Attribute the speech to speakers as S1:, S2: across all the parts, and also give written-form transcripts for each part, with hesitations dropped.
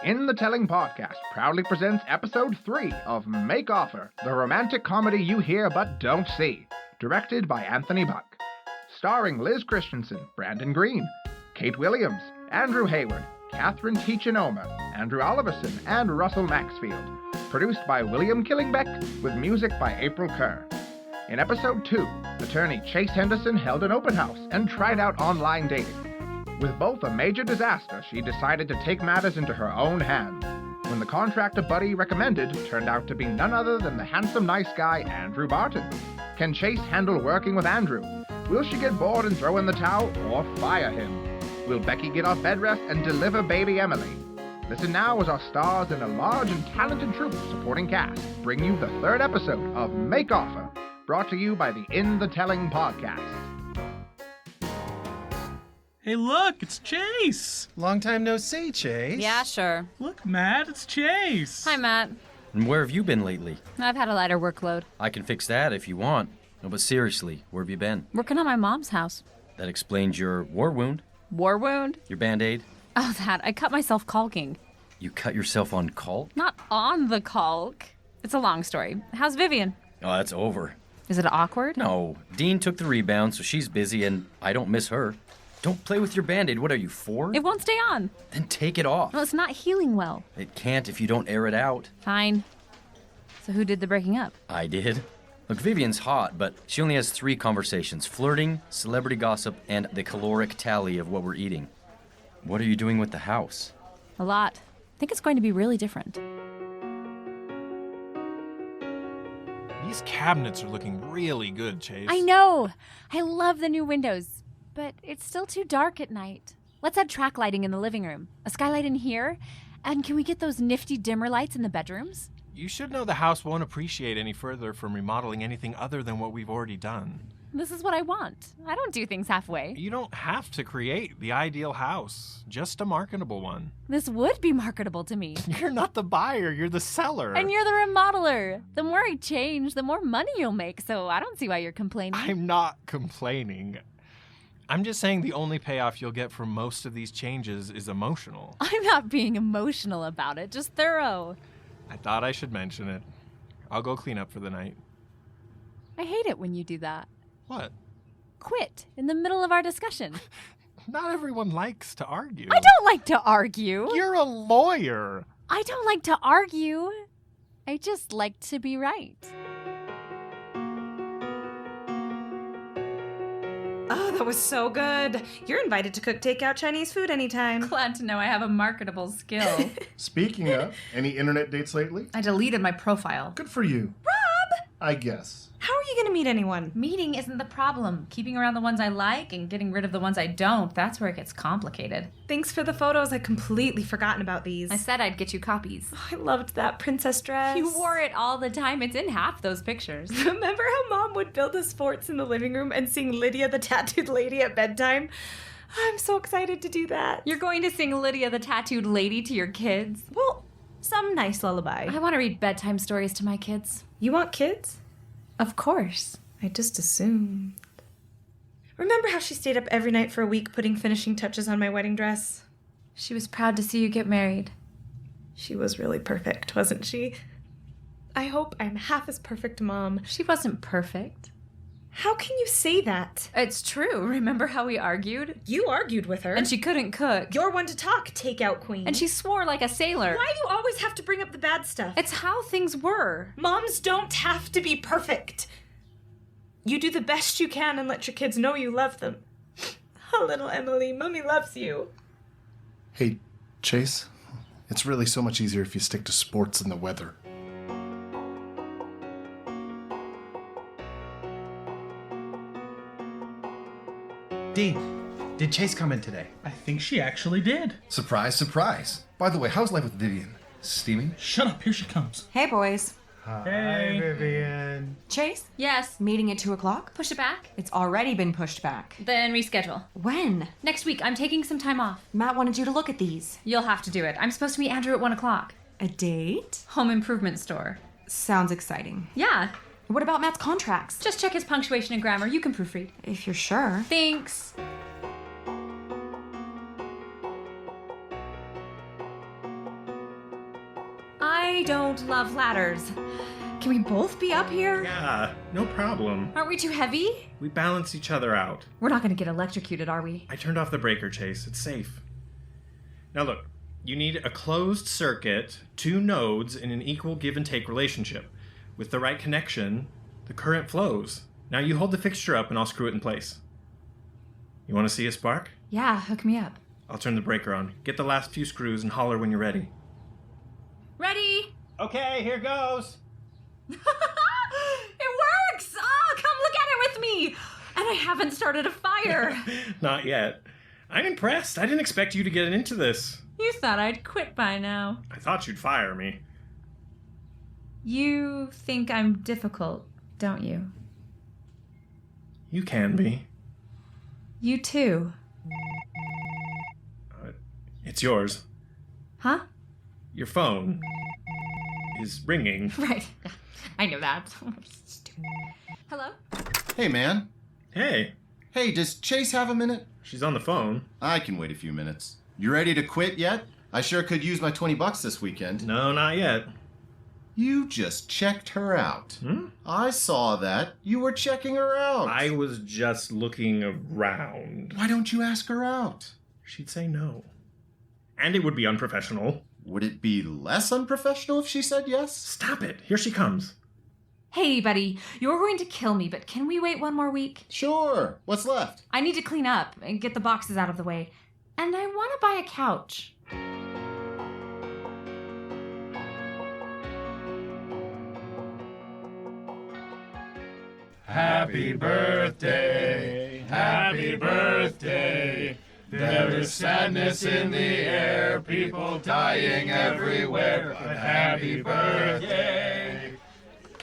S1: In the Telling Podcast proudly presents episode 3 of Make Offer, the romantic comedy you hear but don't see, directed by Anthony Buck. Starring Liz Christensen, Brandon Green, Kate Williams, Andrew Heyward, Katherine Tietjen Omer, Andrew Oliverson, and Russell Maxfield. Produced by William Killingbeck, with music by April Kerr. In episode 2, attorney Chase Henderson held an open house and tried out online dating. With both a major disaster, she decided to take matters into her own hands. When the contractor Buddy recommended turned out to be none other than the handsome nice guy Andrew Barton. Can Chase handle working with Andrew? Will she get bored and throw in the towel, or fire him? Will Becky get off bed rest and deliver baby Emily? Listen now as our stars and a large and talented troupe supporting cast bring you the 3rd episode of Make Offer, brought to you by the In the Telling Podcast.
S2: Hey, look, it's Chase.
S3: Long time no see, Chase.
S4: Yeah, sure.
S2: Look, Matt, it's Chase.
S4: Hi, Matt.
S5: And where have you been lately?
S4: I've had a lighter workload.
S5: I can fix that if you want. No, but seriously, where have you been?
S4: Working on my mom's house.
S5: That explains your war wound,
S4: War wound?
S5: your Band-Aid.
S4: Oh, that. I cut myself caulking.
S5: You cut yourself on caulk?
S4: Not on the caulk. It's a long story. How's Vivian?
S5: Oh, that's over.
S4: Is it awkward?
S5: No, Dean took the rebound, so she's busy, and I don't miss her. Don't play with your Band-Aid. What are you, 4?
S4: It won't stay on.
S5: Then take it off.
S4: Well, it's not healing well.
S5: It can't if you don't air it out.
S4: Fine. So who did the breaking up?
S5: I did. Look, Vivian's hot, but she only has 3 conversations: flirting, celebrity gossip, and the caloric tally of what we're eating. What are you doing with the house?
S4: A lot. I think it's going to be really different.
S3: These cabinets are looking really good, Chase.
S4: I know. I love the new windows. But it's still too dark at night. Let's add track lighting in the living room. A skylight in here. And can we get those nifty dimmer lights in the bedrooms?
S3: You should know the house won't appreciate any further from remodeling anything other than what we've already done.
S4: This is what I want. I don't do things halfway.
S3: You don't have to create the ideal house, just a marketable one.
S4: This would be marketable to me.
S3: You're not the buyer, you're the seller.
S4: And you're the remodeler. The more I change, the more money you'll make, so I don't see why you're complaining.
S3: I'm not complaining. I'm just saying the only payoff you'll get from most of these changes is emotional.
S4: I'm not being emotional about it, just thorough.
S3: I thought I should mention it. I'll go clean up for the night.
S4: I hate it when you do that.
S3: What?
S4: Quit in the middle of our discussion.
S3: Not everyone likes to argue.
S4: I don't like to argue.
S3: You're a lawyer.
S4: I don't like to argue. I just like to be right.
S6: Oh, that was so good. You're invited to cook takeout Chinese food anytime.
S7: Glad to know I have a marketable skill.
S8: Speaking of, any internet dates lately?
S7: I deleted my profile.
S8: Good for you.
S6: Rob!
S8: I guess.
S6: How are you going to meet anyone?
S7: Meeting isn't the problem. Keeping around the ones I like and getting rid of the ones I don't, that's where it gets complicated.
S6: Thanks for the photos. I'd completely forgotten about these.
S7: I said I'd get you copies.
S6: Oh, I loved that princess dress.
S7: You wore it all the time. It's in half those pictures.
S6: Remember how Mom would build us forts in the living room and sing Lydia the Tattooed Lady at bedtime? I'm so excited to do that.
S7: You're going to sing Lydia the Tattooed Lady to your kids?
S6: Well, some nice lullaby.
S7: I want to read bedtime stories to my kids.
S6: You want kids?
S7: Of course.
S6: I just assumed. Remember how she stayed up every night for a week putting finishing touches on my wedding dress?
S7: She was proud to see you get married.
S6: She was really perfect, wasn't she? I hope I'm half as perfect, Mom.
S7: She wasn't perfect.
S6: How can you say that?
S7: It's true. Remember how we argued?
S6: You argued with her.
S7: And she couldn't cook.
S6: You're one to talk, takeout queen.
S7: And she swore like a sailor.
S6: Why do you always have to bring up the bad stuff?
S7: It's how things were.
S6: Moms don't have to be perfect. You do the best you can and let your kids know you love them. Oh, little Emily, Mommy loves you.
S8: Hey, Chase, it's really so much easier if you stick to sports and the weather.
S9: Dean, did Chase come in today?
S2: I think she actually did.
S10: Surprise, surprise. By the way, how's life with Vivian? Steaming?
S2: Shut up, here she comes.
S11: Hey, boys.
S2: Hey.
S9: Hi, Vivian.
S11: Chase?
S7: Yes.
S11: Meeting at 2 o'clock?
S7: Push it back?
S11: It's already been pushed back.
S7: Then reschedule.
S11: When?
S7: Next week. I'm taking some time off.
S11: Matt wanted you to look at these.
S7: You'll have to do it. I'm supposed to meet Andrew at 1 o'clock.
S11: A date?
S7: Home improvement store.
S11: Sounds exciting.
S7: Yeah.
S11: What about Matt's contracts?
S7: Just check his punctuation and grammar. You can proofread.
S11: If you're sure.
S7: Thanks. I don't love ladders. Can we both be up here?
S3: Yeah, no problem.
S7: Aren't we too heavy?
S3: We balance each other out.
S7: We're not gonna get electrocuted, are we?
S3: I turned off the breaker, Chase. It's safe. Now look, you need a closed circuit, 2 nodes in an equal give and take relationship. With the right connection, the current flows. Now you hold the fixture up and I'll screw it in place. You want to see a spark?
S7: Yeah, hook me up.
S3: I'll turn the breaker on. Get the last few screws and holler when you're ready.
S7: Ready?
S3: Okay, here goes.
S7: It works! Oh, come look at it with me! And I haven't started a fire.
S3: Not yet. I'm impressed. I didn't expect you to get into this.
S7: You thought I'd quit by now.
S3: I thought you'd fire me.
S7: You think I'm difficult, don't you?
S3: You can be.
S7: You too.
S3: It's yours.
S7: Huh?
S3: Your phone is ringing.
S7: Right. I know that. Hello?
S10: Hey, man.
S3: Hey.
S10: Hey, does Chase have a minute?
S3: She's on the phone.
S10: I can wait a few minutes. You ready to quit yet? I sure could use my $20 this weekend.
S3: No, not yet.
S10: You just checked her out.
S3: Hmm?
S10: I saw that. You were checking her out.
S3: I was just looking around.
S10: Why don't you ask her out?
S3: She'd say no. And it would be unprofessional.
S10: Would it be less unprofessional if she said yes?
S3: Stop it. Here she comes.
S7: Hey, buddy. You're going to kill me, but can we wait one more week?
S10: Sure. What's left?
S7: I need to clean up and get the boxes out of the way. And I want to buy a couch.
S12: Happy birthday, happy birthday. There is sadness in the air, people dying everywhere. But happy birthday.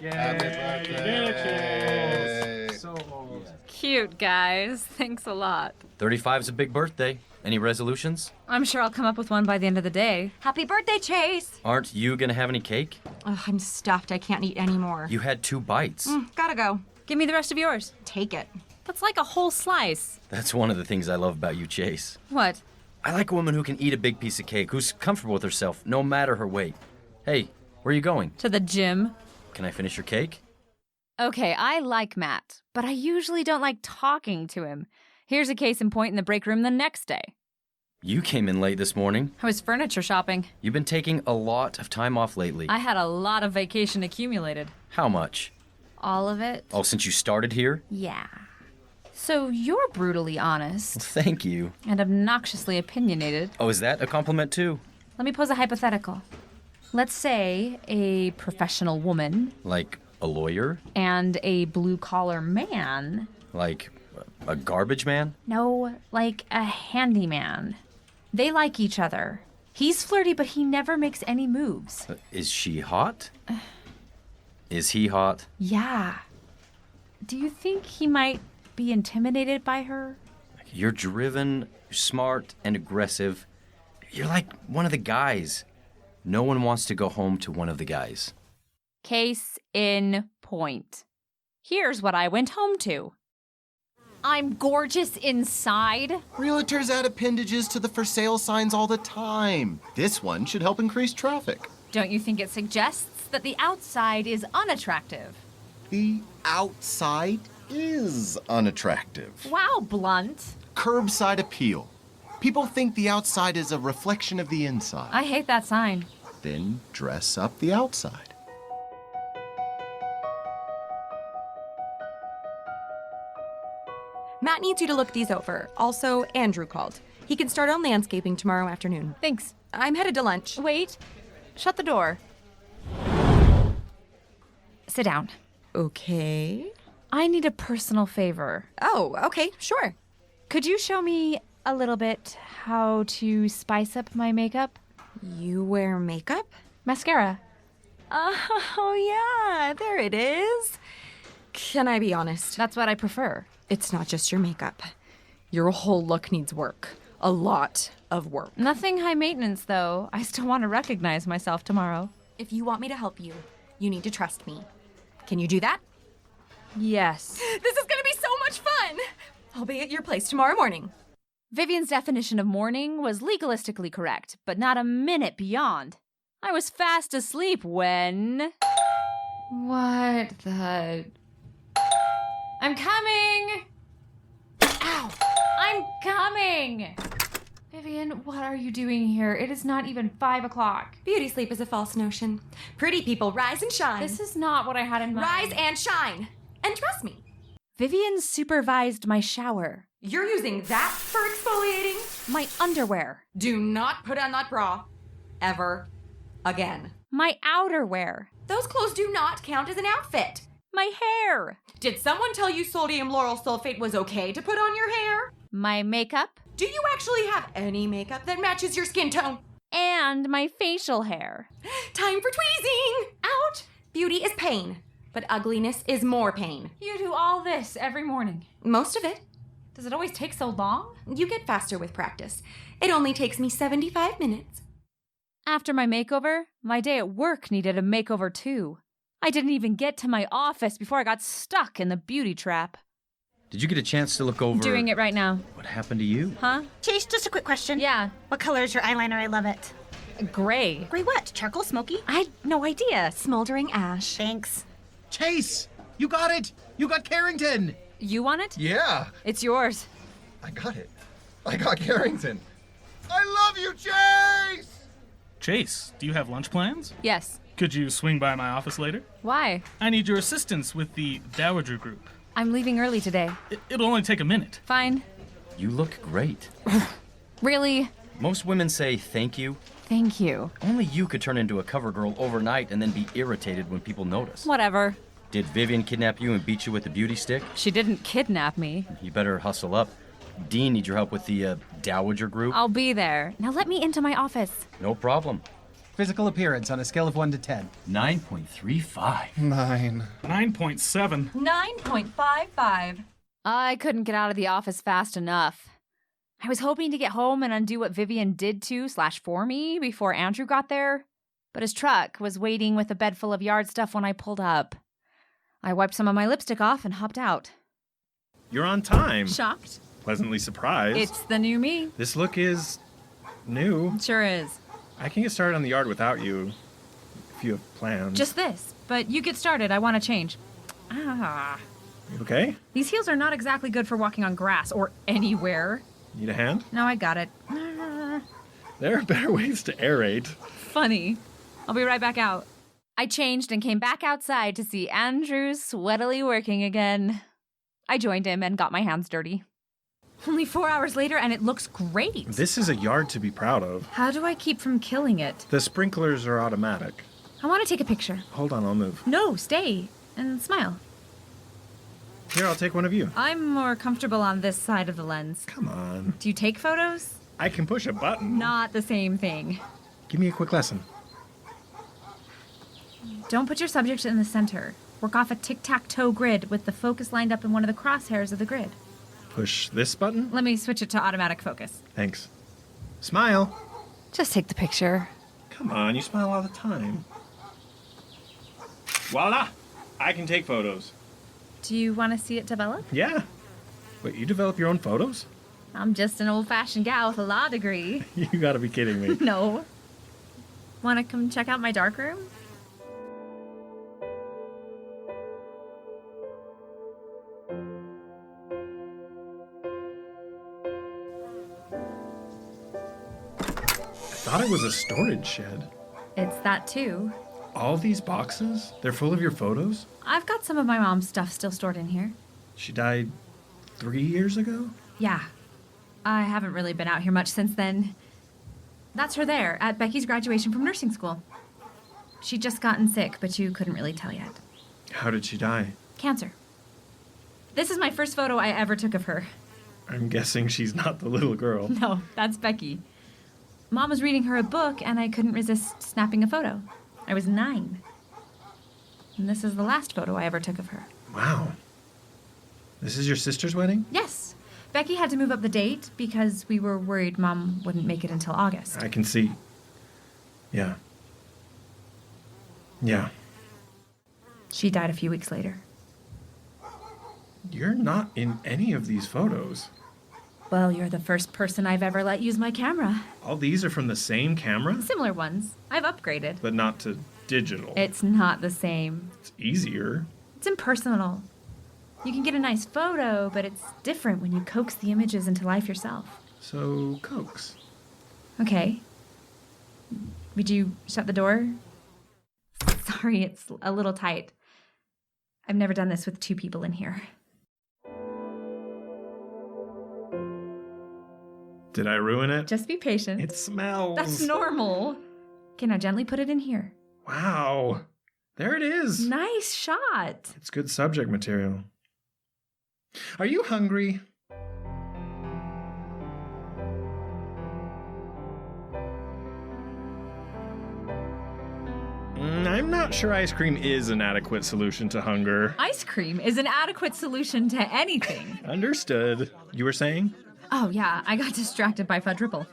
S12: Happy birthday.
S2: So old.
S4: Cute, guys. Thanks a lot.
S5: 35's a big birthday. Any resolutions?
S7: I'm sure I'll come up with one by the end of the day.
S11: Happy birthday, Chase!
S5: Aren't you gonna have any cake?
S11: Ugh, I'm stuffed. I can't eat anymore.
S5: You had 2 bites.
S11: Gotta go.
S7: Give me the rest of yours.
S11: Take it.
S7: That's like a whole slice.
S5: That's one of the things I love about you, Chase.
S7: What?
S5: I like a woman who can eat a big piece of cake, who's comfortable with herself, no matter her weight. Hey, where are you going?
S7: To the gym.
S5: Can I finish your cake?
S4: Okay, I like Matt, but I usually don't like talking to him. Here's a case in point in the break room the next day.
S5: You came in late this morning.
S4: I was furniture shopping.
S5: You've been taking a lot of time off lately.
S4: I had a lot of vacation accumulated.
S5: How much?
S4: All of it?
S5: Oh, since you started here?
S4: Yeah. So you're brutally honest.
S5: Thank you.
S4: And obnoxiously opinionated.
S5: Oh, is that a compliment too?
S4: Let me pose a hypothetical. Let's say a professional woman
S5: Like a lawyer?
S4: and a blue-collar man.
S5: Like a garbage man?
S4: No, like a handyman. They like each other. He's flirty, but he never makes any moves.
S5: Is she hot? Is he hot?
S4: Yeah. Do you think he might be intimidated by her?
S5: You're driven, smart, and aggressive. You're like one of the guys. No one wants to go home to one of the guys.
S4: Case in point. Here's what I went home to. I'm gorgeous inside.
S10: Realtors add appendages to the for sale signs all the time. This one should help increase traffic.
S4: Don't you think it suggests that the outside is unattractive?
S10: The outside is unattractive.
S4: Wow, Blunt.
S10: Curbside appeal. People think the outside is a reflection of the inside.
S4: I hate that sign.
S10: Then dress up the outside.
S11: Matt needs you to look these over. Also, Andrew called. He can start on landscaping tomorrow afternoon.
S4: Thanks.
S11: I'm headed to lunch.
S4: Wait. Shut the door. Sit down.
S11: Okay.
S4: I need a personal favor.
S11: Oh, okay, sure.
S4: Could you show me a little bit how to spice up my makeup?
S11: You wear makeup?
S4: Mascara.
S11: Oh, yeah, there it is. Can I be honest?
S4: That's what I prefer.
S11: It's not just your makeup. Your whole look needs work. A lot of work.
S4: Nothing high maintenance, though. I still want to recognize myself tomorrow.
S11: If you want me to help you, you need to trust me. Can you do that?
S4: Yes.
S11: This is gonna be so much fun! I'll be at your place tomorrow morning.
S4: Vivian's definition of morning was legalistically correct, but not a minute beyond. I was fast asleep when... What the... I'm coming! Ow! I'm coming! Vivian, what are you doing here? It is not even 5 o'clock.
S7: Beauty sleep is a false notion. Pretty people rise and shine.
S4: This is not what I had in mind.
S7: Rise and shine. And trust me.
S4: Vivian supervised my shower.
S7: You're using that for exfoliating?
S4: My underwear.
S7: Do not put on that bra. Ever. Again.
S4: My outerwear.
S7: Those clothes do not count as an outfit.
S4: My hair.
S7: Did someone tell you sodium lauryl sulfate was okay to put on your hair?
S4: My makeup.
S7: Do you actually have any makeup that matches your skin tone?
S4: And my facial hair.
S7: Time for tweezing! Out! Beauty is pain, but ugliness is more pain.
S4: You do all this every morning.
S7: Most of it.
S4: Does it always take so long?
S7: You get faster with practice. It only takes me 75 minutes.
S4: After my makeover, my day at work needed a makeover too. I didn't even get to my office before I got stuck in the beauty trap.
S5: Did you get a chance to look over...
S4: Doing it right now.
S5: What happened to you?
S4: Huh?
S13: Chase, just a quick question.
S4: Yeah.
S13: What color is your eyeliner? I love it.
S4: Gray.
S13: Gray what? Charcoal? Smoky?
S4: I had no idea.
S7: Smoldering ash.
S13: Thanks.
S9: Chase, you got it. You got Carrington.
S4: You want it?
S14: Yeah.
S4: It's yours.
S14: I got it. I got Carrington. I love you, Chase!
S2: Chase, do you have lunch plans?
S4: Yes.
S2: Could you swing by my office later?
S4: Why?
S2: I need your assistance with the Dowager group.
S4: I'm leaving early today.
S2: It'll only take a minute.
S4: Fine.
S5: You look great.
S4: Really?
S5: Most women say thank you.
S4: Thank you.
S5: Only you could turn into a cover girl overnight and then be irritated when people notice.
S4: Whatever.
S5: Did Vivian kidnap you and beat you with a beauty stick?
S4: She didn't kidnap me.
S5: You better hustle up. Dean needs your help with the Dowager group.
S4: I'll be there. Now let me into my office.
S5: No problem.
S9: Physical appearance on a scale of 1 to 10.
S5: 9.35.
S8: 9.
S2: 9.7.
S7: 9.55.
S4: I couldn't get out of the office fast enough. I was hoping to get home and undo what Vivian did to/for me before Andrew got there, but his truck was waiting with a bed full of yard stuff when I pulled up. I wiped some of my lipstick off and hopped out.
S3: You're on time.
S4: Shocked?
S3: Pleasantly surprised.
S4: It's the new me.
S3: This look is new.
S4: Sure is.
S3: I can get started on the yard without you, if you have plans.
S4: Just this, but you get started. I want to change. Ah.
S3: You okay?
S4: These heels are not exactly good for walking on grass or anywhere.
S3: Need a hand?
S4: No, I got it.
S3: There are better ways to aerate.
S4: Funny. I'll be right back out. I changed and came back outside to see Andrew sweatily working again. I joined him and got my hands dirty. Only 4 hours later and it looks great.
S3: This is a yard to be proud of.
S4: How do I keep from killing it?
S3: The sprinklers are automatic.
S4: I want to take a picture.
S3: Hold on, I'll move.
S4: No, stay and smile.
S3: Here, I'll take one of you.
S4: I'm more comfortable on this side of the lens.
S3: Come on.
S4: Do you take photos?
S3: I can push a button.
S4: Not the same thing.
S3: Give me a quick lesson.
S4: Don't put your subject in the center. Work off a tic-tac-toe grid with the focus lined up in one of the crosshairs of the grid.
S3: Push this button?
S4: Let me switch it to automatic focus.
S3: Thanks. Smile.
S4: Just take the picture.
S3: Come on, you smile all the time. Voila! I can take photos.
S4: Do you want to see it develop?
S3: Yeah. Wait, you develop your own photos?
S4: I'm just an old-fashioned gal with a law degree.
S3: You gotta be kidding me.
S4: No. Want to come check out my darkroom?
S3: I thought it was a storage shed.
S4: It's that too.
S3: All these boxes? They're full of your photos?
S4: I've got some of my mom's stuff still stored in here.
S3: She died 3 years ago?
S4: Yeah. I haven't really been out here much since then. That's her there, at Becky's graduation from nursing school. She'd just gotten sick, but you couldn't really tell yet.
S3: How did she die?
S4: Cancer. This is my first photo I ever took of her.
S3: I'm guessing she's not the little girl.
S4: No, that's Becky. Mom was reading her a book, and I couldn't resist snapping a photo. I was 9. And this is the last photo I ever took of her.
S3: Wow. This is your sister's wedding?
S4: Yes. Becky had to move up the date because we were worried Mom wouldn't make it until August.
S3: I can see. Yeah. Yeah.
S4: She died a few weeks later.
S3: You're not in any of these photos.
S7: Well, you're the first person I've ever let use my camera.
S3: All these are from the same camera?
S7: Similar ones. I've upgraded.
S3: But not to digital.
S7: It's not the same.
S3: It's easier.
S7: It's impersonal. You can get a nice photo, but it's different when you coax the images into life yourself.
S3: So, coax.
S7: Okay. Would you shut the door? Sorry, it's a little tight. I've never done this with two people in here.
S3: Did I ruin it?
S7: Just be patient.
S3: It smells.
S7: That's normal. Okay, now gently put it in here.
S3: Wow. There it is.
S7: Nice shot.
S3: It's good subject material. Are you hungry? I'm not sure ice cream is an adequate solution to hunger.
S7: Ice cream is an adequate solution to anything.
S3: Understood. You were saying?
S7: Oh, yeah, I got distracted by Fudge Ripple.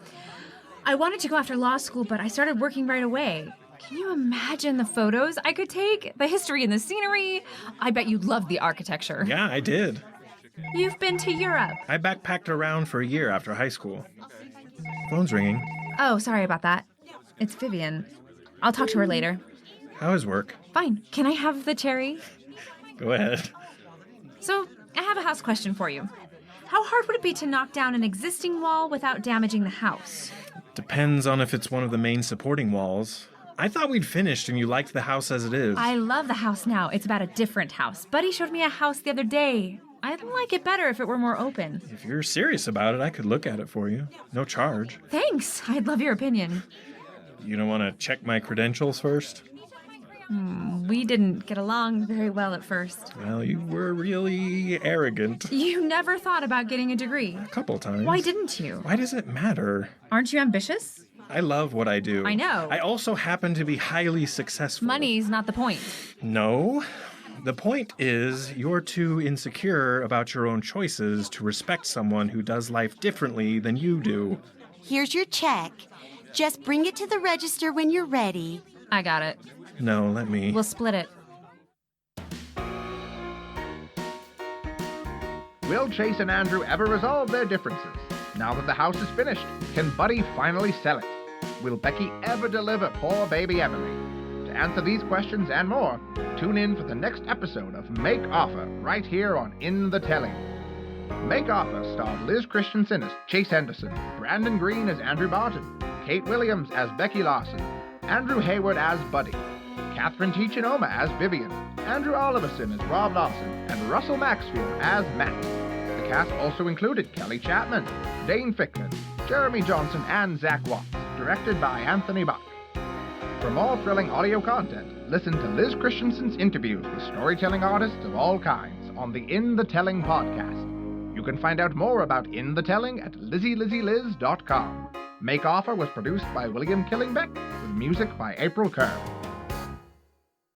S7: I wanted to go after law school, but I started working right away. Can you imagine the photos I could take? The history and the scenery? I bet you loved the architecture.
S3: Yeah, I did.
S7: You've been to Europe.
S3: I backpacked around for a year after high school. Phone's ringing.
S7: Oh, sorry about that. It's Vivian. I'll talk to her later.
S3: How is work?
S7: Fine. Can I have the cherry?
S3: Go ahead.
S7: So, I have a house question for you. How hard would it be to knock down an existing wall without damaging the house?
S3: Depends on if it's one of the main supporting walls. I thought we'd finished and you liked the house as it is.
S7: I love the house now. It's about a different house. Buddy showed me a house the other day. I'd like it better if it were more open.
S3: If you're serious about it, I could look at it for you. No charge.
S7: Thanks. I'd love your opinion.
S3: You don't want to check my credentials first?
S7: We didn't get along very well at first.
S3: Well, you were really arrogant.
S7: You never thought about getting a degree.
S3: A couple times.
S7: Why didn't you?
S3: Why does it matter?
S7: Aren't you ambitious?
S3: I love what I do.
S7: I know.
S3: I also happen to be highly successful.
S7: Money's not the point.
S3: No. The point is, you're too insecure about your own choices to respect someone who does life differently than you do.
S15: Here's your check. Just bring it to the register when you're ready.
S7: I got it.
S3: No, let me.
S7: We'll split it.
S1: Will Chase and Andrew ever resolve their differences? Now that the house is finished, can Buddy finally sell it? Will Becky ever deliver poor baby Emily? To answer these questions and more, tune in for the next episode of Make Offer right here on In the Telling. Make Offer starred Liz Christensen as Chase Henderson, Brandon Green as Andrew Barton, Kate Williams as Becky Larson, Andrew Heyward as Buddy, Katherine Tietjen Omer as Vivian, Andrew Oliverson as Rob Lawson, and Russell Maxfield as Matt. The cast also included Kelly Chapman, Dane Fickman, Jeremy Johnson, and Zach Watts, directed by Anthony Buck. For more thrilling audio content, listen to Liz Christensen's interviews with storytelling artists of all kinds on the In the Telling podcast. You can find out more about In the Telling at LizzieLizzieLiz.com. Make Offer was produced by William Killingbeck, with music by April Kerr.